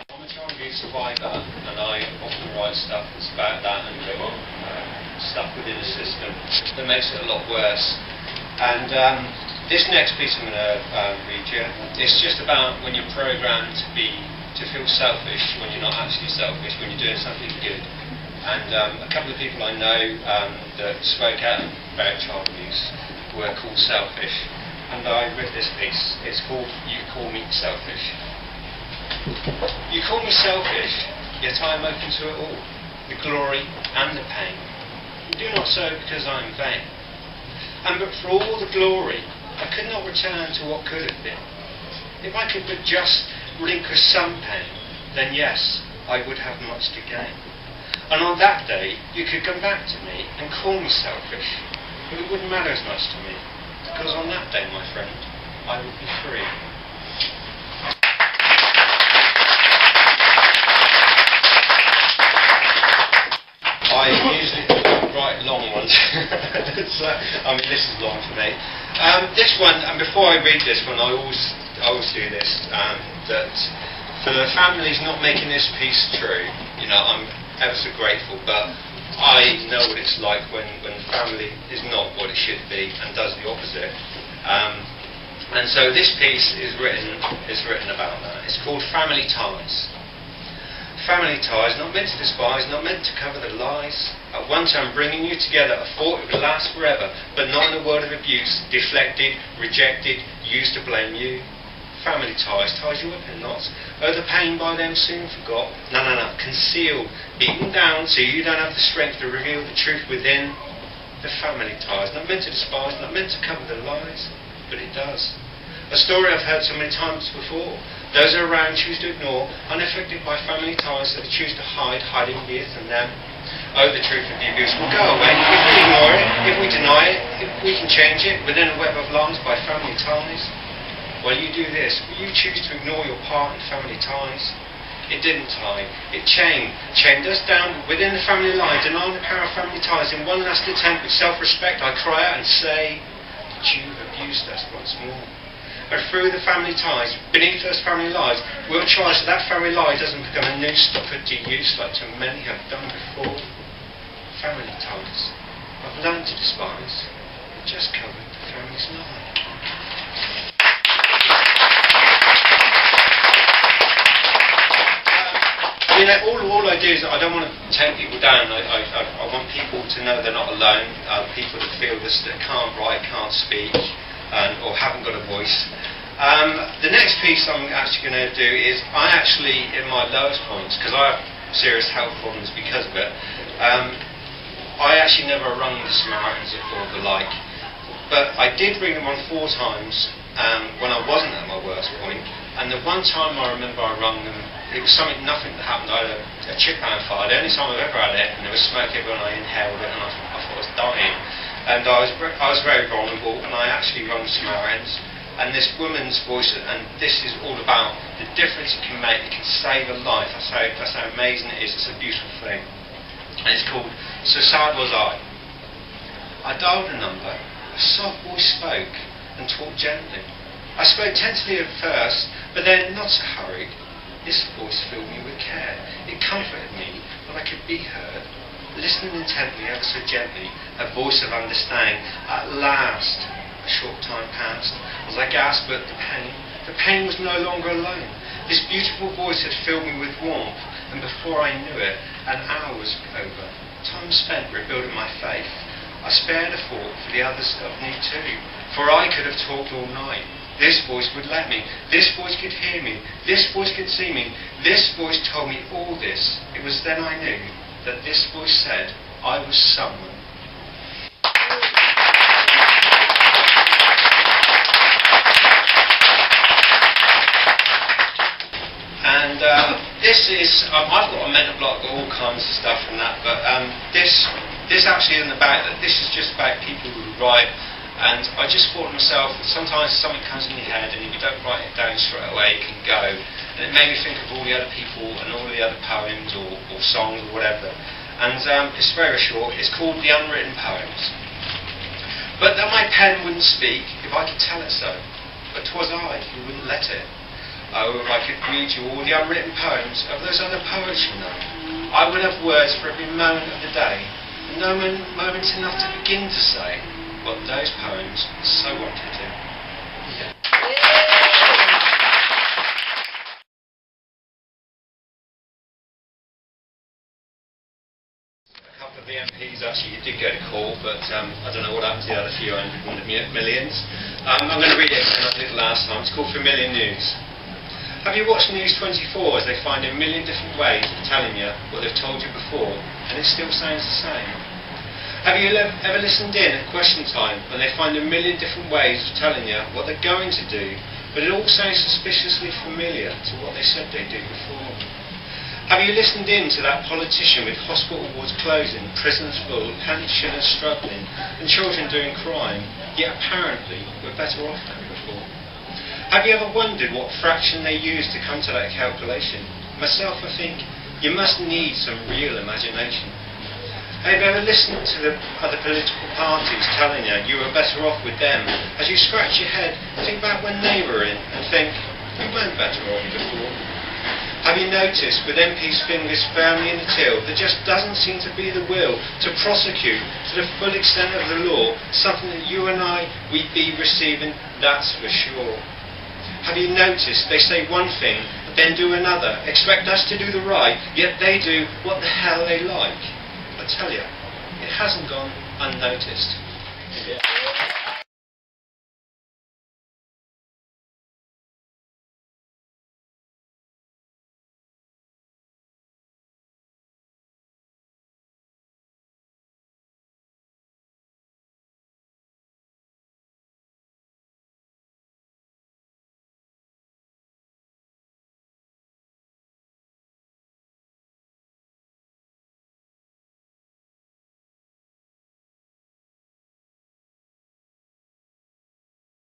I'm a child abuse survivor, and I often write stuff that's about that and stuff within the system that makes it a lot worse. And this next piece I'm going to read you, it's just about when you're programmed to feel selfish when you're not actually selfish, when you're doing something good. And a couple of people I know that spoke out about child abuse were called selfish. And I read this piece. It's called "You Call Me Selfish." You call me selfish, yet I am open to it all, the glory and the pain. Do not so because I am vain. And but for all the glory, I could not return to what could have been. If I could but just relinquish some pain, then yes, I would have much to gain. And on that day, you could come back to me and call me selfish, but it wouldn't matter as much to me, because on that day, my friend, I would be free. I usually write long ones. This is long for me. This one, and before I read this one, I always do this. That for the families not making this piece true, I'm ever so grateful. But I know what it's like when family is not what it should be and does the opposite. And so this piece is written about that. It's called "Family Ties." Family ties, not meant to despise, not meant to cover the lies. At one time bringing you together, I thought it would last forever, but not in a word of abuse, deflected, rejected, used to blame you. Family ties you up in knots. Oh, the pain by them soon forgot. No, concealed, beaten down so you don't have the strength to reveal the truth within. The family ties, not meant to despise, not meant to cover the lies, but it does. A story I've heard so many times before. Those around choose to ignore, unaffected by family ties, so they choose to hiding years from them. Oh, the truth of the abuse will go away if we ignore it, if we deny it, if we can change it within a web of lies by family ties. While you do this, will you choose to ignore your part in family ties? It didn't tie, it chained us down within the family line, denying the power of family ties. In one last attempt with self-respect, I cry out and say that you abused us once more. And through the family ties, beneath those family lies, we'll try so that family lie doesn't become a noose to put to use like so many have done before. Family ties, I've learned to despise, and just covered the family's lie. All I do is I don't want to take people down. I want people to know they're not alone. People that feel this, that can't write, can't speak, or haven't got a voice. The next piece I'm actually going to do is I actually, in my lowest points, because I have serious health problems because of it, I actually never rung the Samaritans or the like. But I did ring them on 4 times when I wasn't at my worst point. And the one time I remember I rung them, it was nothing that happened. I had a chip hand fire, the only time I've ever had it, and there was smoke everywhere and I inhaled it and I thought I was dying. And I was very vulnerable, and I actually rung the Samaritans. And this woman's voice, and this is all about the difference it can make. It can save a life. That's how amazing it is. It's a beautiful thing. And it's called "So Sad Was I." I dialed a number. A soft voice spoke and talked gently. I spoke tentatively at first, but then not so hurried. This voice filled me with care. It comforted me that I could be heard. Listening intently, ever so gently, a voice of understanding. At last, a short time passed, as I gasped at the pain. The pain was no longer alone. This beautiful voice had filled me with warmth, and before I knew it, an hour was over. Time spent rebuilding my faith. I spared a thought for the others of me too, for I could have talked all night. This voice would let me. This voice could hear me. This voice could see me. This voice told me all this. It was then I knew that this voice said I was someone. And this is, I've got a mental block, all kinds of stuff and that, but this actually isn't about that. This is just about people who write. And I just thought to myself, sometimes something comes in your head and if you don't write it down straight away, it can go. And it made me think of all the other people and all the other poems or songs or whatever. And it's very short. It's called "The Unwritten Poems." But that my pen wouldn't speak if I could tell it so. But 'twas I who wouldn't let it. Oh, if I could read you all the unwritten poems of those other poets you know, I would have words for every moment of the day, and no moments enough to begin to say what those poems so wanted to. A couple of the MPs actually did go to court, but I don't know what happened to the other few hundred millions. I'm going to read it because I did it last time. It's called Familiar News. Have you watched News 24 as they find a million different ways of telling you what they've told you before, and it still sounds the same? Have you ever listened in at question time when they find a million different ways of telling you what they're going to do, but it all sounds suspiciously familiar to what they said they'd do before? Have you listened in to that politician with hospital wards closing, prisons full, pensioners struggling, and children doing crime, yet apparently we're better off than before? Have you ever wondered what fraction they use to come to that calculation? Myself, I think, you must need some real imagination. Have you ever listened to the other political parties telling you you were better off with them? As you scratch your head, think back when they were in and think, we weren't better off before. Have you noticed, with MPs' fingers firmly in the till, there just doesn't seem to be the will to prosecute to the full extent of the law something that you and I, we'd be receiving, that's for sure. Have you noticed they say one thing, then do another, expect us to do the right, yet they do what the hell they like? I tell you, it hasn't gone unnoticed.